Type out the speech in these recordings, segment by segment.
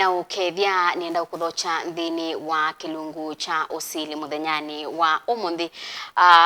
na ukethia nienda ukuthocha nthini wa kilungu cha Usili muthenyani wa umuthi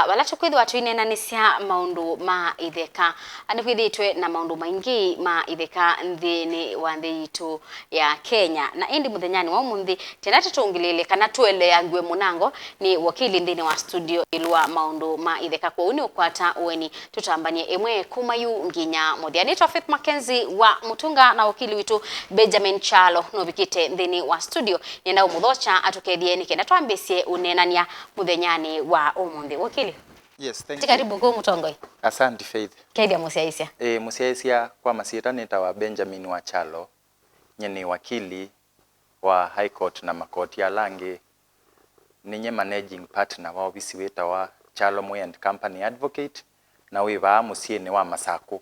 wala tukwithwa twinenanisia maundu ma Itheka anikwithitwe na maundu maingi ma Itheka nthini wa nthi itu ya Kenya na indi muthenyani wa umuthi tena tutungilile kana tueleangwe munango ni wakili nthini wa studio ilwa maundu ma Itheka kwa uni ukwata uweni tutambanie emwe kumayu nginya muthiani Faith Mackenzie wa mutunga na wakili witu Benjamin Chalo no bikite nthini wa studio nyenda umuthocha atukethie ni kenda twambisie unenania muthenyani wa umuthi wakili. Yes, thank you. Karibu go mutongoi. Asante Faith. Kedia musiaisia. Musiaisia kwa masita nita wa Benjamin wa Chalo nyeni wakili wa High Court na makoti ya Lange ninye managing partner wa ofisi weta wa Chalo Moy and Company Advocate na wiva musiene wa Masako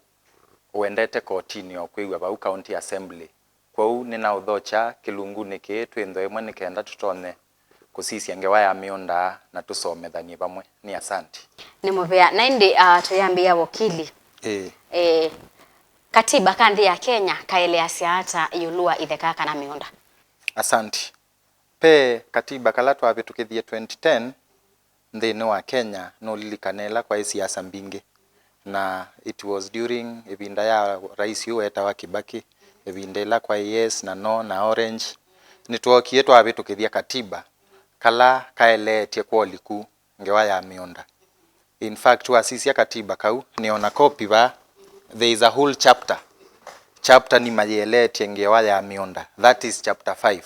uendete kotini okwiwa ba county assembly kwa u nina uthocha kilungu niki twendo emwe nikenda tutone kusisia ngewa ya mionda na tusomethanie bamwe ni asante ni muvea na indi tuyambia wakili katiba kanthi ya Kenya kaeleasia hata yulua Itheka kana mionda asante pe katiba kala twabitukithie 2010 nthini wa Kenya no lilikanela kwa siasa mbingi na it was during ebinda ya rais weta wa Kibaki ebindela kwa yes na no na orange nitwokie twabitukithia katiba kala kaeletie kwa liku ngewa ya mionda. In fact wasisia katiba kau niona copy ba there is a whole chapter ni mayeletie ngewa ya mionda, that is chapter 5.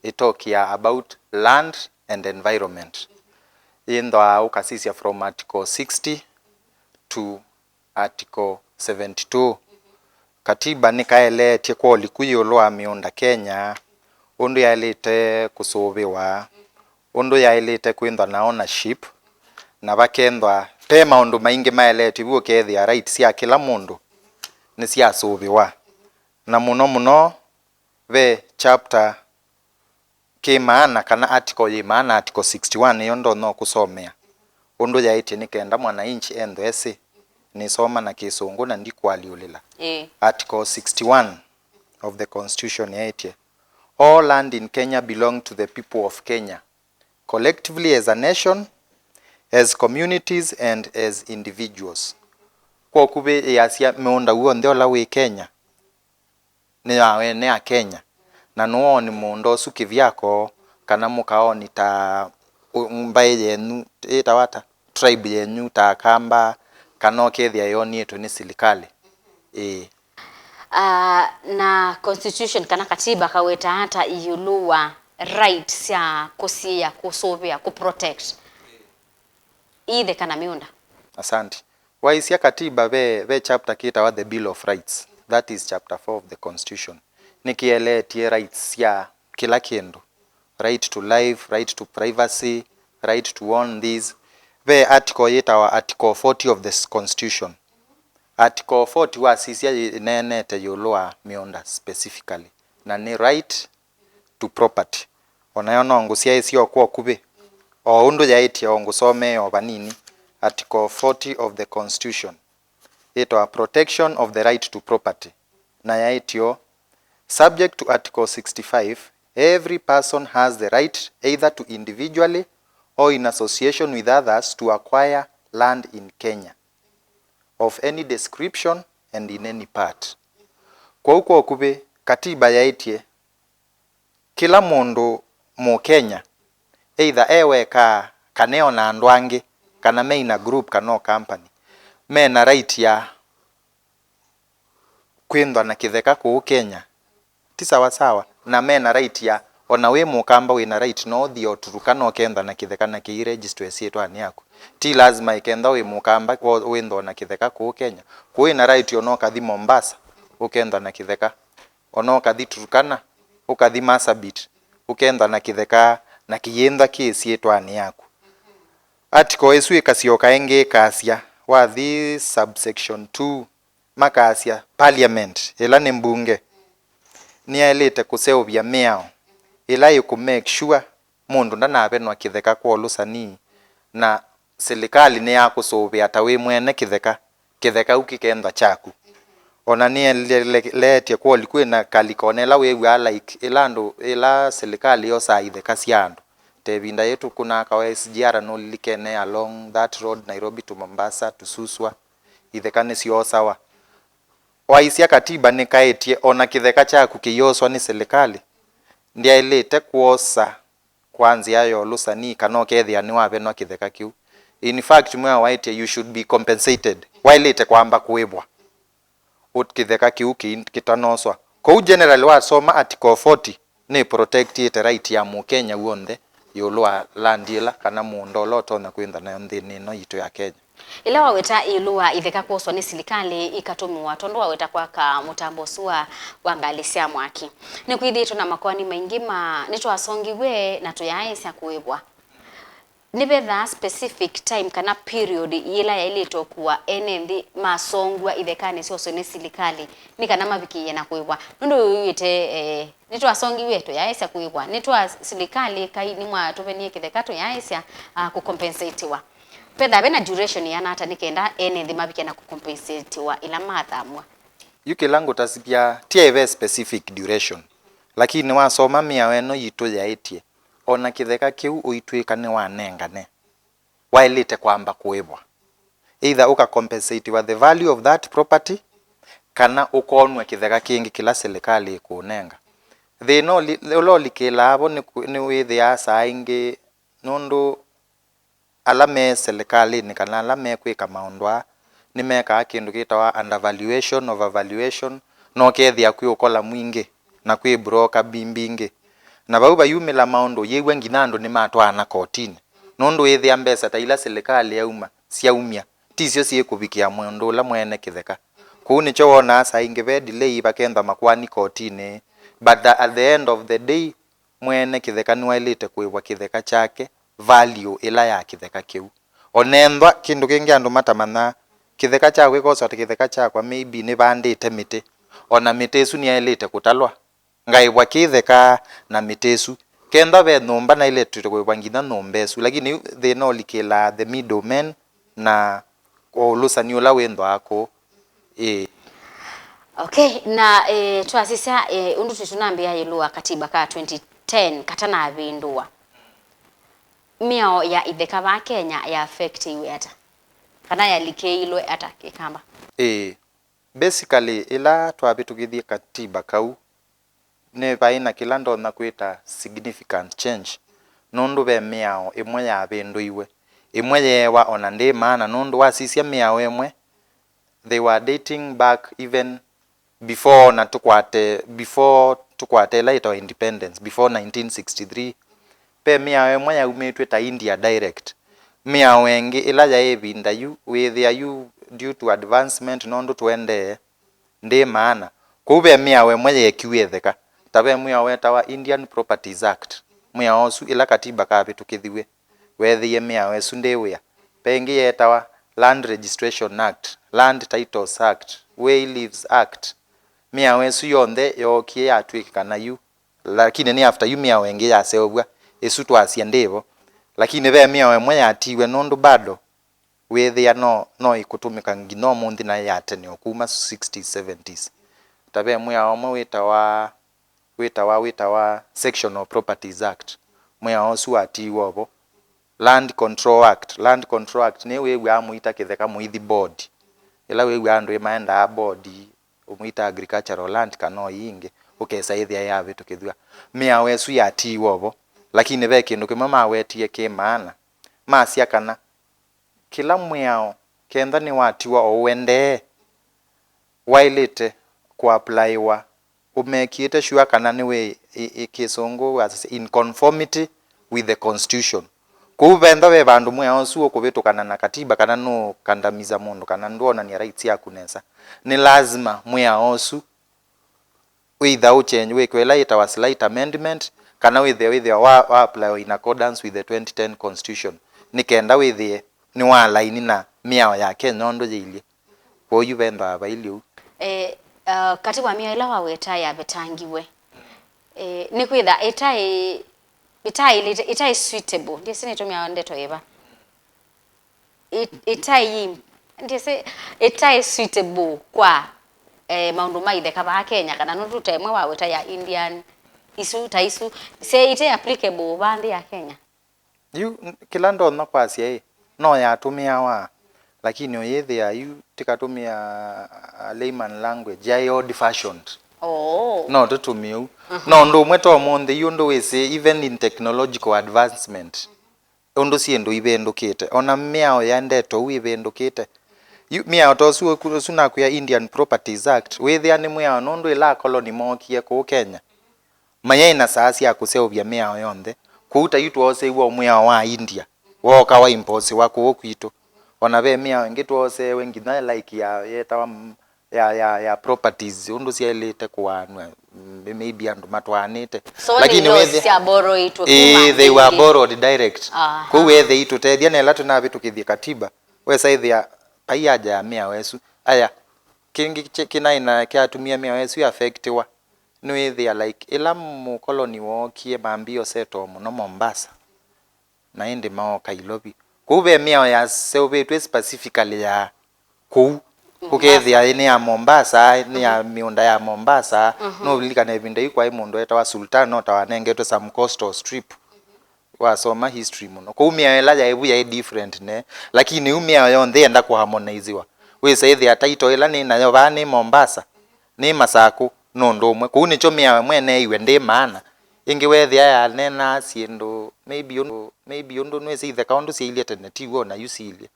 It talk here about land and environment in the ukasisia from article 60 to article 72. Katiba nikaeletie kwa likuyo loa mionda Kenya undu yailite kusubiwa undu yailite kwindwa na ownership na bakendwa pe maundu maingi maelete ibuo kethia rights ya kila mundu ni cia subiwa na muno ve chapter ke maana kana article ye maana article 61 yondo no kusomea undu yaiti nikenda mwananchi endwese ni soma na kisungu na ndikwaliulila article 61 of the constitution yaiti all land in Kenya belong to the people of Kenya collectively as a nation, as communities and as individuals. Kwa kube yasia meonda uo ndiola we Kenya ni ya Kenya na nuo ni mundo suki vyako kana mukao ni ta mbaye yenu etawata tribe yenu ta kamba kana kethia yoni etu ni silikali na constitution kana katiba kaweta hata iyulua rights ya kusia kusovia kuprotect ile kana miunda. Asante. Waisia katiba ve chapter kita wa the Bill of Rights, that is chapter 4 of the constitution. Nikieletie rights ya kila kindu, right to life, right to privacy, right to own these. Ve article yeta wa article 40 of the constitution. Article 40 wa sisia nene te yulua miunda specifically na ni right to property. Onayono ngusia isio kwa kube o undu yaiti ngusome o banini article 40 of the constitution ito a protection of the right to property na yaitio subject to article 65 every person has the right either to individually or in association with others to acquire land in Kenya of any description and in any part. Kwa huko kube katiba yaitie kila mundu mu Kenya either ewe kaneo na andwangi kana maina group kana company mena right ya kwindwa na kitheka ku Kenya ti sawa na mena right ya ona we mukamba we na right no thio turukana okenda na kitheka na ki register sietwa ni yako ti lazima ikenda we mukamba wendo na kitheka ku Kenya ku ina right yo no kathi Mombasa ukenda na kitheka ono kathi turukana ukathi Marsabit ukenda na kitheka na kiyenda kesi etwani yako article esu ikasioka enge kasia wa this subsection 2 makasia parliament ela ni mbunge ni elete kuseovya Miao ela yuko make sure mundu ndanabenwa kitheka kwa lusani na serikali ni yako sovya tawe mwene kitheka ukikenda chaku ona ni letie kwa likwe na kalikonela wewe like ilando ila serikali yo sa Itheka siando tevinda yetu kuna ka SGR no likene along that road Nairobi to Mombasa to Suswa Itheka ni sio sawa waisia katiba ni kaetie ona kitheka cha kukiyoswa ni serikali ndia ilete kuosa kwanzia yo lusani kana kethia ni wabe no kitheka kiu in fact mwe waite you should be compensated wailete kwamba kuibwa utkitheka kiu kitanoswa ko general wa soma article 40 ni protect it right ya Mukenya wonde yolwa landila kana mundo loto na kwenda na ndini no yito ya Kenya ila waweta ilua Itheka kuoswa ni serikali ikatumiwa tondo waweta kwaka mutambo suwa wangalisia mwaki ni kwithitu na makwani maingima nitwasongiwe na tuyaisya kuibwa nibetha specific time kana period ila yailito kuwa enendi masongwa Ithekani sioso ni serikali ni kana mabiki na kuibwa nundu yite nitwasongiwe to yaisya kuibwa nitwa serikali kai ni mwa tuvenie Itheka to yaisya kucompensatiwa pedha bena duration yana hata nikenda enendi mabiki na kucompensatiwa ila mathamwa yuke lango tasipia tia specific duration lakini wasoma Miao eno yito yaitie ona kitheka kiu uitwika ni wanengane wailite kwamba kuibwa either uka compensate with the value of that property kana ukonwe kitheka kingi kila serikali ikunenga they no lolikila abo ni withia saingi nundu alame serikali ni kana alame kwika maundwa ni meka kindu gitawa undervaluation overvaluation no kethia kwi ukola mwingi na kwi broker bimbingi na bauba yumila maundu yewe nginando ni matwana kotini nundu ithia mbesa ta ila serikali yauma siaumia tisio siekubikia mundu la mwene kitheka kuni cho wona asa ingebe delay bakenda makwani kotini but at the end of the day mwene kitheka ni wailite kuibwa kitheka chake value ila ya kitheka kiu onendwa kindu kingi andu matamana kitheka cha gwikosa kitheka cha kwa maybe ni bandite miti ona mitesu ni yailite kutalwa ngaibwa kitheka na mitesu kenda be nomba na ile tutwe ngina nombesu lakini they no likela the middlemen na olusanio la wendo ako okay na twasisa undu tunambia ilua katiba ka 2010 katana abindua Miao ya Itheka ba Kenya ya affect iwe ata kana ya likeilo ata kikamba basically ila twabitukithie katiba kau ne baina kilando na kwita significant change nundu be Miao imwe ya bindu iwe imwe yewa ona ndi maana nundu wasisia Miao emwe they were dating back even before na tukwate later independence before 1963 pe Miao emwe ya umetwe ta India direct Miao wengi ila ya ebinda you with you due to advancement nundu twende ndi maana kube Miao emwe yekiwe Itheka tabe Miao wetawa Indian Properties Act Miao su ila katiba kabe tukithiwe wethie Miao esu ndiwia pengi yetawa Land Registration Act Land Titles Act Way Leaves Act Miao esu yonde yokie yatwikana yu lakini ni after yu Miao wengi yasebwa esu twasia ndivo lakini be Miao emwe yatiwe nundu bado wethia no ikutumika ngino mundi na yatene okuma 60s 70s tabe Miao omwe witawa Sectional Properties Act Miao su atiwo bo Land Control Act ni wewe amuita kitheka muithi board ila wewe andu emaenda board umuita agricultural land kano yinge ukesa ithia ya vitu kithua Miao esu yatiwo bo lakini be kindu kimwe mawetie ke maana masia kana kila Miao kenda ni watiwa owende wailite ku applywa umekiete sure kana niwe ikisongo as in conformity with the constitution kubenda be bandu Miao suo kubitukana na katiba kana no kandamiza mundu kana ndona ni rights ya kunesa ni lazima Miao su without change we kwela itawa slight amendment kana with the apply in accordance with the 2010 constitution nikenda with the ni wa line na Miao ya Kenya ndo jili kwa yu benda abailiu katiba Miao ila waweta ya betangiwe ni kwitha itai suitable ndise nitumia ndeto eba itai ndise itai suitable kwa maundu ma Itheka ba Kenya kana no tutemwe wa weta ya Indian isu taisu say ite applicable bandi ya Kenya kila ndo na kwasia no ya tumia wa lakini oyethia yu tikatumia layman language ya old fashioned no tutumia no ndo mweto monde yu ndo wese even in technological advancement ondo siendo ibendukite ona Miao ya ndeto wibendukite Miao tosu kusuna ku ya Indian Properties Act wethia ni Miao nondo ila colony mokie ku Kenya mayena saasi ya kuseovya Miao yonde kuuta yitu ose iwo Miao wa India woka wa impose wako okwitu ona be Miao ngitu ose wengi na like ya yeta ya properties undu sielete kuanwa maybe andu matwanite so lakini wethia borrow itu kuma they were borrowed direct ku wethe itu tethia na latu na bitu kithia katiba we saithia paiaja ya Miao wesu aya kingi kinaina kiatumia Miao wesu affectwa no wethia like ila mu colony wokie mambio seto muno Mombasa na indi maoka Ilobi kube Miao ya seobetwe specifically ya ku ukethia ni ya Mombasa ni ya miunda ya Mombasa no likana ibinda ikwa imundo eta wa sultan no tawanengetwe some coastal strip wa soma history muno ko Miao ela ya ebu ya different ne lakini Miao yonde enda ku harmonizewa we say the title ela ni nayo bani Mombasa ni Masako no ndomwe ku ni cho Miao mwene iwe ndi maana ingi wethia ya nena siendo maybe ondo nwese Itheka ondo sia alternative ona Usili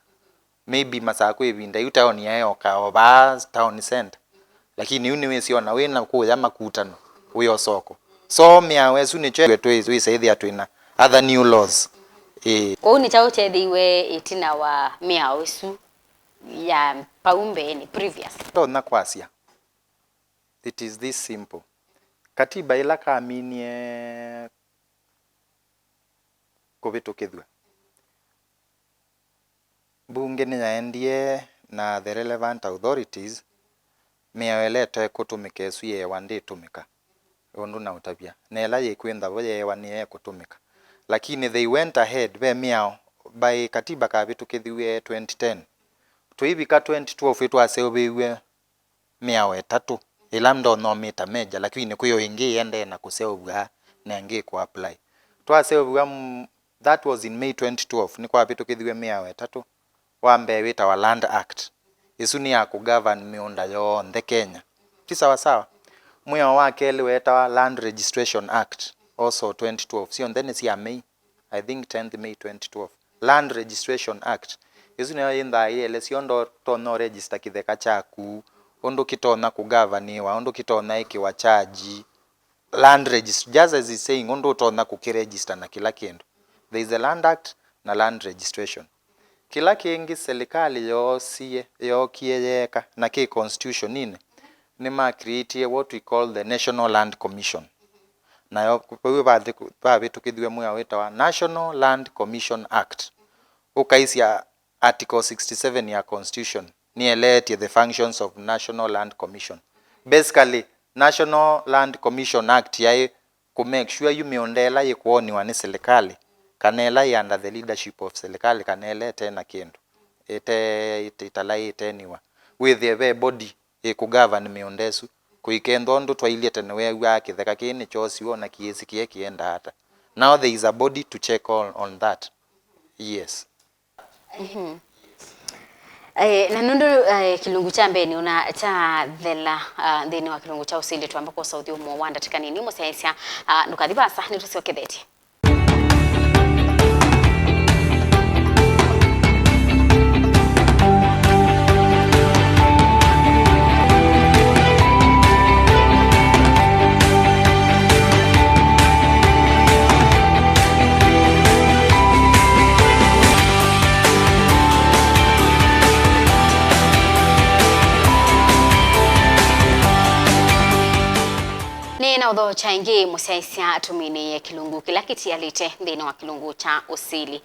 maybe Masako ibinda yu town ya oka oba town center lakini uni wesi ona wena kuya makutano uyo soko so Miao wesu ni chwe twezo isaithia twina other new laws kwa ni chao chethiwe itina wa Miao wesu ya paumbe ni previous to na kwasia it is this simple katiba ila kaminie kubitukithwa bunge ni yaendie na the relevant authorities Miao elete kutumika esu ye wande tumika ondu na utabia nela yekwenda boye wanie kutumika lakini they went ahead be Miao by katiba kabitukithiwe 2010 tuibika 2012 itwaseobiwe Miao etatu ila ndo no meta meja lakini kuyo ingi yende na kuseobwa na ingi ku apply twaseobwa that was in May 2012 ni kwa bitukithiwe Miao etatu wambe wita wa Land Act isuni ya kugovern miunda yonde Kenya ti sawa sawa Miao wake weta wa Land Registration Act also 2012 sio ndene si ya May I think 10th May 2012 Land Registration Act isuni ya inda ile siondo to no register Kitheka chaku ondo kitona kugovernwa ondo kitona ikiwa charge land register just as is saying ondo utona kukiregister na kila kindu there is a Land Act na Land Registration kila kingi serikali yosie yokieyeka na ki constitution nini ni ma create what we call the National Land Commission na yo kwa baadhi tukidhiwe Miao weta wa National Land Commission Act ukaisia article 67 ya constitution ni elete the functions of National Land Commission basically National Land Commission Act ya ku make sure you miondela yekuoniwa ni serikali kanela under the leadership of serikali kanela tena kindu italai iteniwa with the body kugovern miondesu kuikendo ndo twailie tena wewa Kitheka kini chosi wona kiesi kienda hata now there is a body to check on that yes na nundu kilungu cha mbeni una cha thela thini wa kilungu cha Usili tu ambako sauthi umo wanda tikanini mo saisia nukathibasa ni tusioketheti na udho chaingi musaisia tumini kilungu kila kiti alite thini wa kilungu cha Usili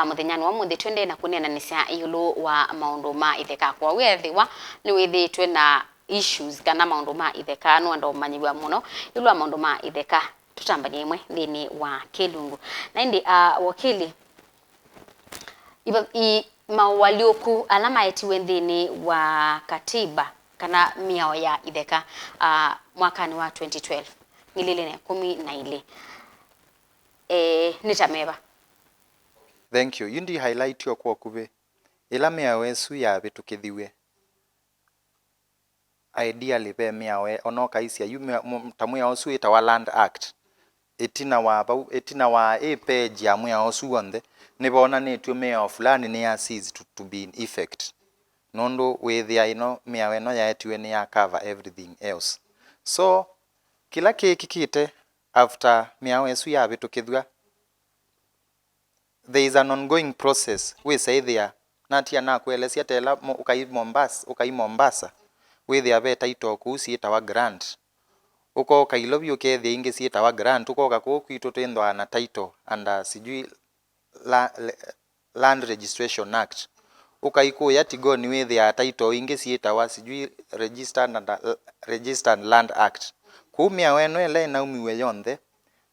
muthenyani wa muthi twende na kunena nisia yulu wa maundu ma Itheka kwa wethiwa ni withitwe na issues kana maundu ma Itheka no ando manyiwa muno yulu wa maundu ma Itheka tutambanie imwe thini wa kilungu na indi wakili mawalioku alama etiwe thini wa katiba kana Miao ya Itheka mwaka ni wa 2012 ngilile ne 12 nitameba. Thank you. Yundi highlight yo kwa kube ila Miao esu ya betu kithiwe ideally be Miao onoka isia yu tamu ya osu ita wa Land Act etina wa page ya Miao osu wonde nibona netyo Miao fulani ni ya cease to be in effect nondo with ya Miao eno ya etiwe ni ya cover everything else. So kila kikite after Miao esu ya betu kithwa there is an ongoing process we say there natia na kuelesia tela ukai Mombasa we there be title ku sieta wa grant uko kailobi uke the inge sieta wa grant uko kako kwito tendo na title and sijui Land Registration Act ukaiko yatigo ni we there title inge sieta wa sijui Registered Land Act kumia wenu ele na umiwe yonde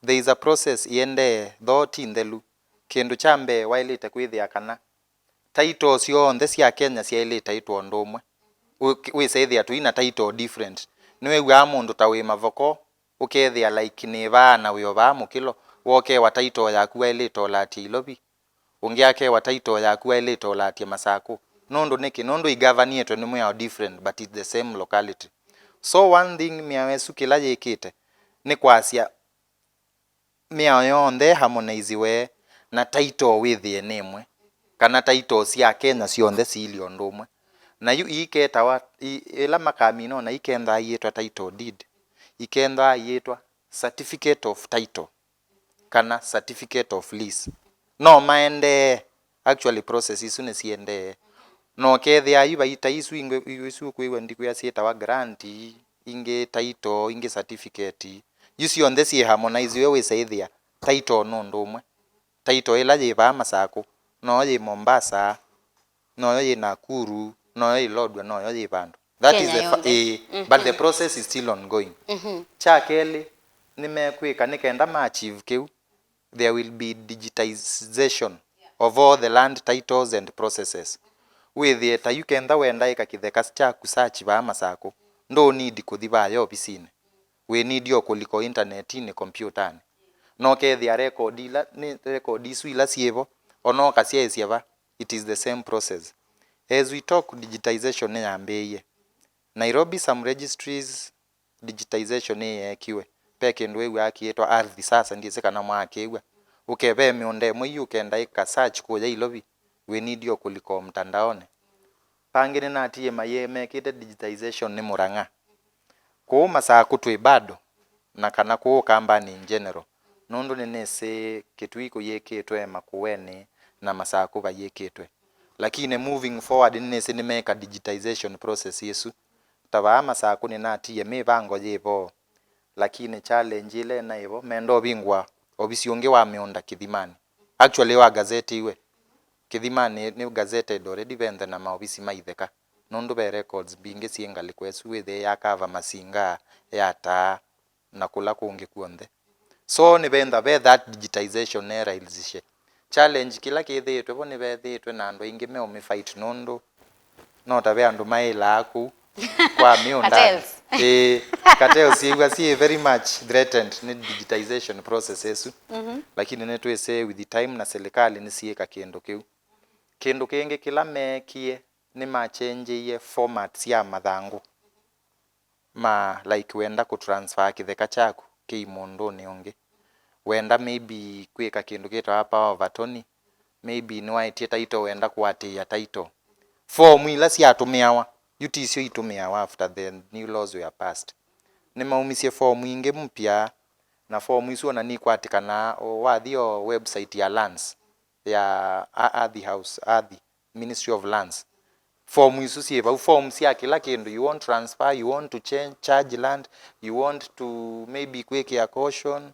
there is a process iende thoti ndelu kindu chambe wailite kwithia kana title cionthe cia Kenya ciailite itwo ndumwe we say there to ina title different niwe gwa mundu ta wi mavoko ukethia like ni bana wi oba mukilo woke wa title yaku wailite olati ilobi ungiake wa title yaku wailite olati Masako nondo niki nondo igavanietwe ni Miao different but it's the same locality. So one thing Miao esu kila yikite ni kwasia Miao yonthe harmonize we na title withie nemwe kana title cia Kenya cionthe cilio ndumwe na yu iketa wa ila makamino na ikenda yetwa title deed ikenda yetwa certificate of title kana certificate of lease no maende actually process isu ne siende no kethe ayu baita isu isu kwiwe ndiku ya sieta wa grant inge title inge certificate yusi on this harmonize we say there title no ndumwe title ila jiba Masako no ye Mombasa no ye Nakuru no ye Lodwar no ye Bandu that Kenya is the but the process is still ongoing. Cha kele nimekwika nikenda ma achieve keu there will be digitization of all the land titles and processes with it you can wenda ikakitheka cha kusearch ba Masako ndo need kuthiba yo obisine we need yo kuliko internet ni computer no ke thia record ila ni record isu ila sievo ono kasia isiava it is the same process as we talk digitization ne yambeye Nairobi some registries digitization ne yekiwe peke ndwe wakietwa ardhi sasa ndiye kana mwakewa ukebe mionde mwe ukenda ika search ko ya ilobi we need yo kuliko mtandaone pangine na tie mayeme kite digitization ni Murang'a ko Masako twe bado na kana ko kambani in general nondo nenese kitwiko yeketwe makuweni na Masako bayeketwe lakini moving forward nenese ni make a digitization process yesu taba Masako ni natie mebango yebo lakini challenge ile na hivyo mendo bingwa obisionge wa meonda Kidhimani actually wa gazeti iwe Kidhimani ni gazetted already bende na maobisi maitheka nondo be records binge siengali kwesu wethe ya cover masinga ya ta na kula kunge kuonde so ni benda be that digitization era ilzishe challenge kila kithetwe bo ni bethetwe na ando inge me fight nondo no tabe andu maila aku kwa miunda cartels igwa si very much threatened ni digitization processes lakini netwe say with the time na serikali ni sieka kendo kenge kila mekie ni ma change ye formats ya mathangu ma like wenda ku transfer kitheka chaku ki mondo ni onge wenda maybe kweka kindu kita hapa overtoni maybe ni waitie title wenda kuatia title form ila si atumiawa utisio itumiawa after the new laws were passed ni maumisie form inge mpya na form isu na ni kwatikana wathio website ya lands ya Ardhi House Ardhi Ministry of Lands form isu si eba form si akila kindu you want transfer you want to charge land you want to maybe kweke ya caution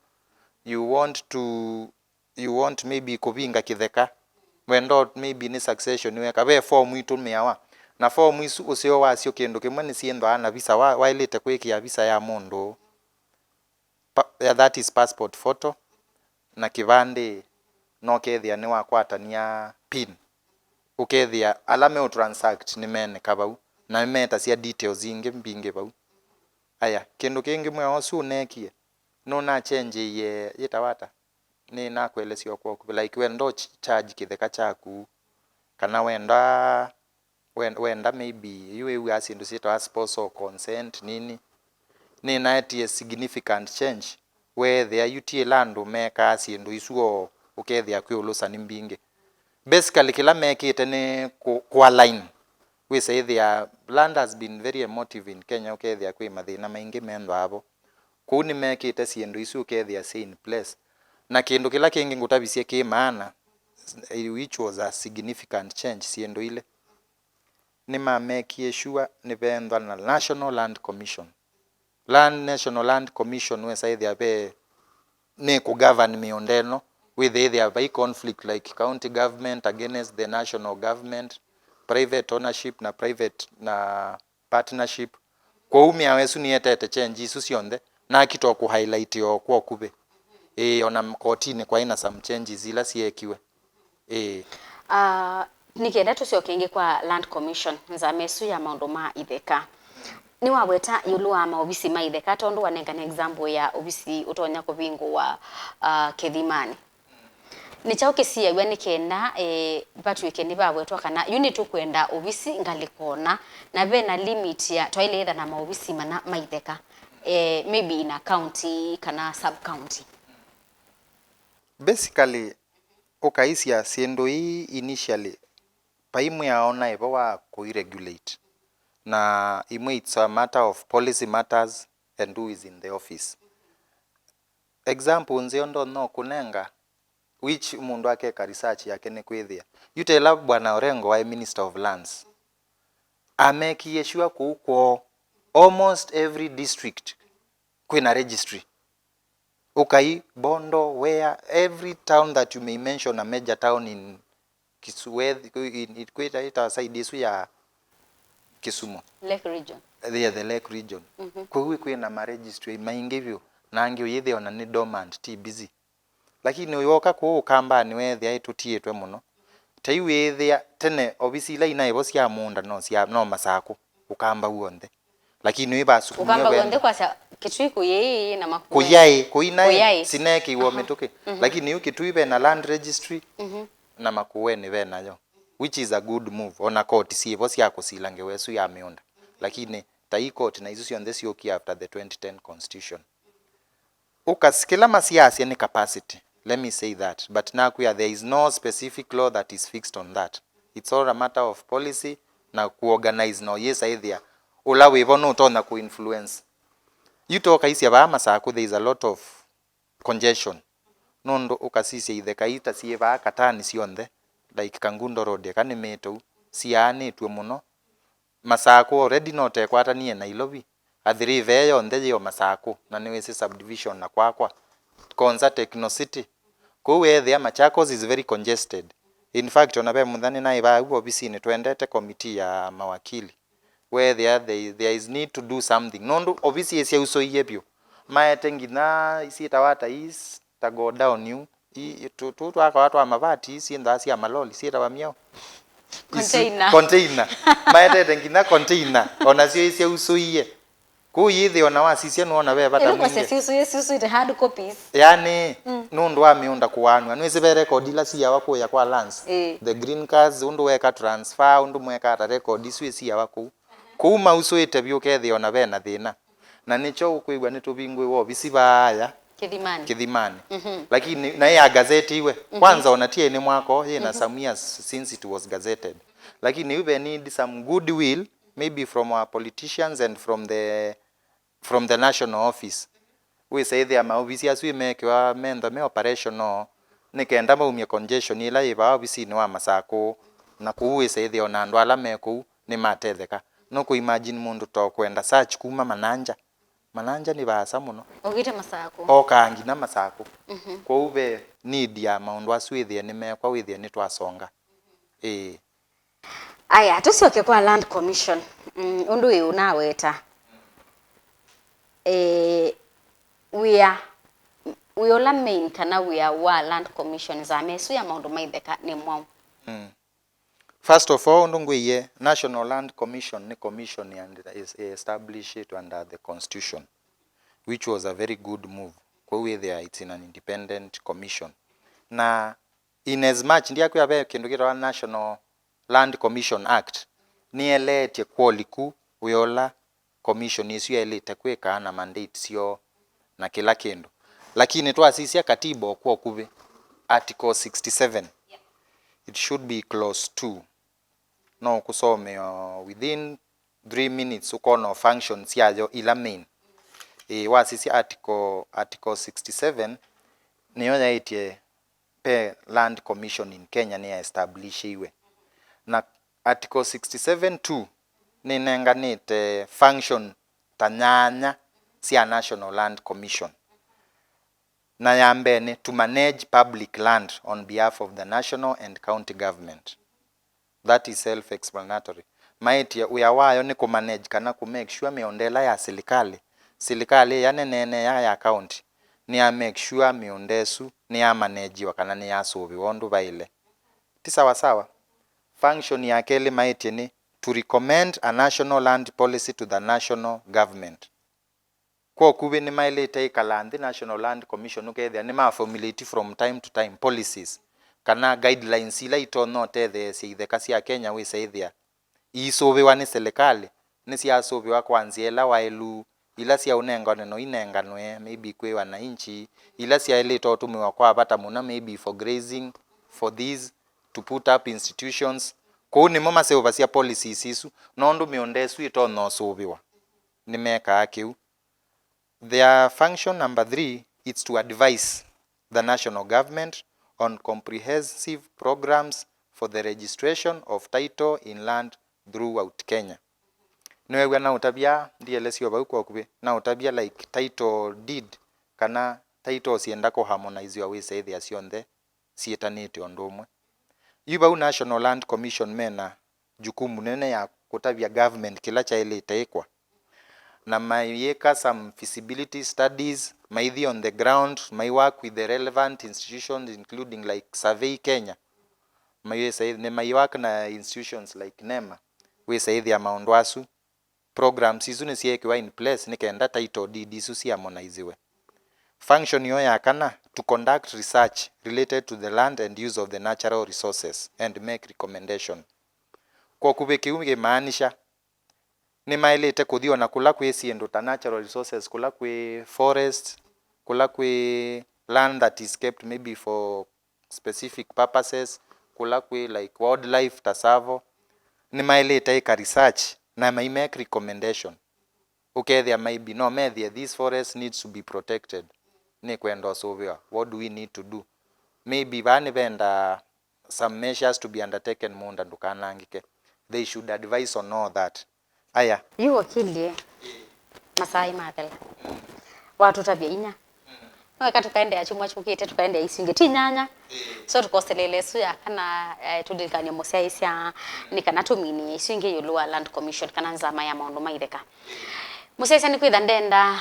you want maybe kubinga kitheka wendo maybe ni succession weka be form itumiawa na form isu usio wasio kindu kimwe ni siendo ana visa wailite kweke ya visa ya mundu that is passport photo na kivande no kethia ni wakwatania pin ukethia alame o transact ni mene kabau na meta cia details ingi mbingi bau. Aya kindu kingi mwe osu nekie no na change ye yitawata ni na kwelesio kwa like wendo charge kitheka chaku kana wenda maybe you asindu sita spouse or consent nini ni na a significant change where there utie land meka asindu isuo ukethia kwiulusa ni mbingi. Basically kila mekite ni kwa line we say their land has been very emotive in Kenya ukethia kwi mathina maingi mendo abo kuni mekite siendu isu ukethia say in place na kindu kila kingi ngutabisie ki maana which was a significant change siendu ile ni mamekie sure ni bendwa na National Land Commission. National Land Commission we say their be ne ku govern miondeno with their by conflict like county government against the national government, private ownership na private na partnership kwa umia wesu ni etete change isu sionde na kito ku highlight yo kwa kube ona mkotini kwa ina some changes ila siekiwe nikenda tucio kingi kwa Land Commission nza mesu ya maundu ma Itheka ni waweta yulu wa maobisi ma Itheka tondu wanengana example ya obisi utonya kubingu wa Kithimani ni chao kisia gwe nikenda batu weekend bawetwa kana unit kwenda obisi ngalikona na be na limit ya toile either na maobisi mana ma Itheka maybe in a county kana sub county. Basically ukaisia siendo hii initially paimu yaona ebo wa kuiregulate na imwe it's a matter of policy matters and who is in the office. Example nziondo no kunenga which mundu akeka research yake ni kwithia yutela bwana Orengo wa Minister of Lands amekie sure kuko almost every district kwina registry ukai Bondo where every town that you may mention a major town in Kisumu in Ikweta ita side isu ya Kisumu Lake region the Lake region kwina ma registry maingivyo nangio yithe ona ni dormant ti busy lakini uyoka ku ukamba ni wethia itutietwe muno tai wethia tene obisi ila ina ibo cia munda no masako ukamba uonde lakini wibasu ukamba uonde kwa kitui kuyi na makuwe kuyai sineki wo mituki lakini ukituibe na land registry na makuwe ni bena yo which is a good move ona court si ibo cia kusilange wesu ya miunda lakini tai court na izo cionde sioki after the 2010 constitution ukasikila masiasi ni capacity. Let me say that. But now there is no specific law that is fixed on that. It's all a matter of policy na kuorganize no yes either. Ula we no tona ku influence. You talk isia ba masaku there is a lot of congestion. Nondo ukasisi Itheka ita sieva katani sionde like Kangundo road kani meto siane twe muno. Masaku already no te kwata ni Nairobi. Athirive yo ndeje yo masaku na niwese subdivision na kwakwa Konza Techno-City kuwe the Machakos is very congested. In fact onabe mundani na iba obisi ni twendete committee ya mawakili where there is need to do something nondo obisi ese uso yebyo maete ngina isita wata is ta go down you tu aka watu amabati isi ndasi ya maloli sita wa Miao container maete ngina container onasio ese uso ye kuyithi ona wasisia nuona we bata mwingi yesu ite hard copies yani nundu wa miunda kuwanwa nwese be record ila sia wako ya kwa lands the green cards undu weka transfer undu mweka ta record isu sia wako kuma uso ite byukethi ona be na thina na nicho ukwigwa nitubingwe wo bisibaya Kithimani lakini na ya gazeti iwe kwanza onatie ni mwako ye na some years since it was gazetted lakini we need some goodwill maybe from our politicians and from the national office. We say there ma office as we make wa mendo me operational nikenda maumia congestion ila iba office ni wa masako na kuwe say there ona ndo ala meku ni matetheka no ku imagine mundu to kwenda search kuma mananja ni basa muno ogite masako okangi na masako kwa ube need ya maundu aswithie ni mekwa withie ni twasonga aya tusioke kwa Land Commission undu uyu naweta we all main kana we are wa Land Commission za mesu ya maundu ma Itheka ni mwao First of all, ndungwiye National Land Commission ni commission and is established under the constitution, which was a very good move. Kwa hiyo there it's in an independent commission. Na in as much ndiye kwa be kindu kitwa National Land Commission Act ni elete kwoliku uyola commission isu elete kweka na mandate sio na kila kindu, lakini twasisia katiba kwa kube article 67 it should be clause 2 no kusome within 3 minutes ukono functions yayo ila main wasisi article 67 niyo yaitie pe land commission in Kenya ni establishiwe, na article 67(2) ni nenganite function tanyanya sia National Land Commission na yambene to manage public land on behalf of the national and county government. That is self-explanatory. Maiti uyawayo ni kumanage kana kumake sure miondela ya serikali ya nene ya county ni ya make sure miondesu ni ya manage wakana ni ya sobi wondu baile ti sawa. Function ya kele maiti ni to recommend a national land policy to the national government. Kwa kube ni maile itaika land, the National Land Commission ukethia ni ma formulate from time to time policies kana guidelines ila itono tethe si Itheka sia Kenya we saithia isobewa ni serikali ni sia sobewa kwanzia ila wailu ila sia unengano no inenganwe maybe kwe wananchi ila sia ile itotumiwa kwa bata muna maybe for grazing, for these to put up institutions ko ni mama se overseer policies isu nondu miondesu itono sobewa ni meka akiu. Their function number 3 is to advise the national government on comprehensive programs for the registration of title in land throughout Kenya. Niwe na utabia ndiele sio ba kwa kube na utabia like title deed kana title sienda ko harmonize wa wese ethia cionthe cietanite ondomwe. Yuba National Land Commission mena jukumu nene ya kutabia government kila cha ile itaekwa na mayeka some feasibility studies, maybe on the ground, may work with the relevant institutions including like Survey Kenya. May work na institutions like NEMA. We say the amount wasu programs isu nisiyekiwa in place nikaenda title deed isu si harmonizewe. Function yo ya kana to conduct research related to the land and use of the natural resources and make recommendation. Kwa kubeki umige maanisha ni mailete kuthio na kula kwe siendo ta natural resources, kula kwe forest, kula kwe land that is kept maybe for specific purposes, kula kwe like wildlife tasavo ni mailete ika research na may make recommendation. Okay, there may be no maybe this forest needs to be protected ni kwenda sovia, what do we need to do? Maybe bani benda some measures to be undertaken munda ndukanangike, they should advise on all that. Aya yu wakili Masai Makela watu tabia inya weka tukaende ya chumwa chukite tukaende isinge tinyanya so tukoselele suya kana tudikanya mosia isia ni kana tumini isinge yulua Land Commission kana nzama ya maundu ma Itheka musia ni kwitha ndenda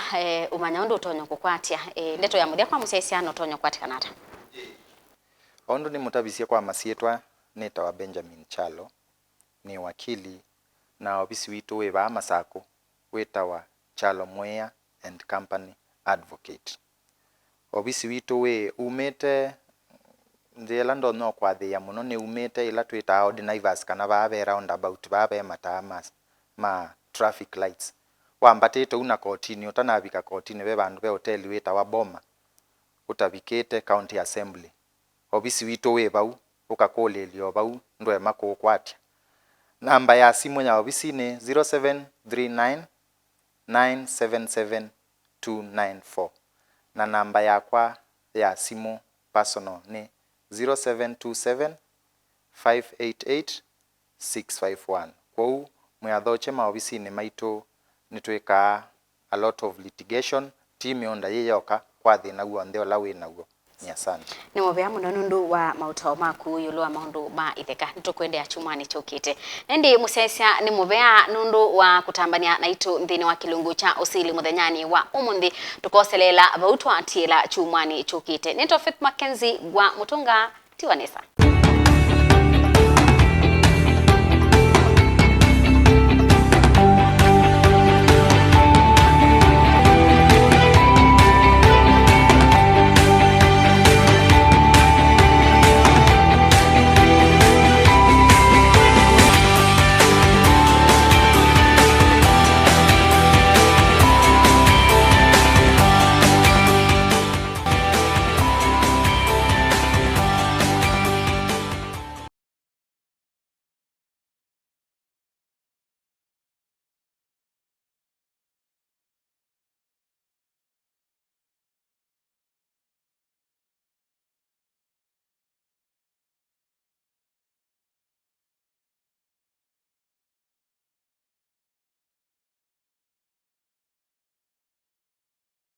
umanya undu utonyo kukwatia ndeto ya muthia kwa musia no tonyo kwati kanata ondu ni mutabisia kwa masietwa neta wa Benjamin Chalo ni wakili na ofisi witu we ba masako wetawa Chalo Mwea and Company Advocate. Ofisi witu we umete ndela ndono kwa the ya muno ne umete ila twita ordinary kana ba be roundabout ba be mata ma traffic lights wambatete una kotini utanabika kotini be bandu be hotel wetawa Boma utabikete county assembly. Ofisi witu we bau ukakolelio bau ndwe mako kwatia. Namba ya simu ya ofisi ni 0739 977 294 na namba ya kwa ya simu personal ni 0727 588 651. Kwa muyathoche maofisi ni maito nitweka a lot of litigation team yonda yeyoka kwa thina guo ntheo la winaguo. Asante. Ni mubea muno nundu wa mautao maku yulua maundu ma Itheka nitukwende achumani chukite ndi musesia ni mubea nundu wa kutambania na itu nthini wa kilungu cha Usili muthenyani wa umundi tukoselela bautwa atiela chumani chukite nito Faith Mackenzie wa Mutunga Tiwanesa.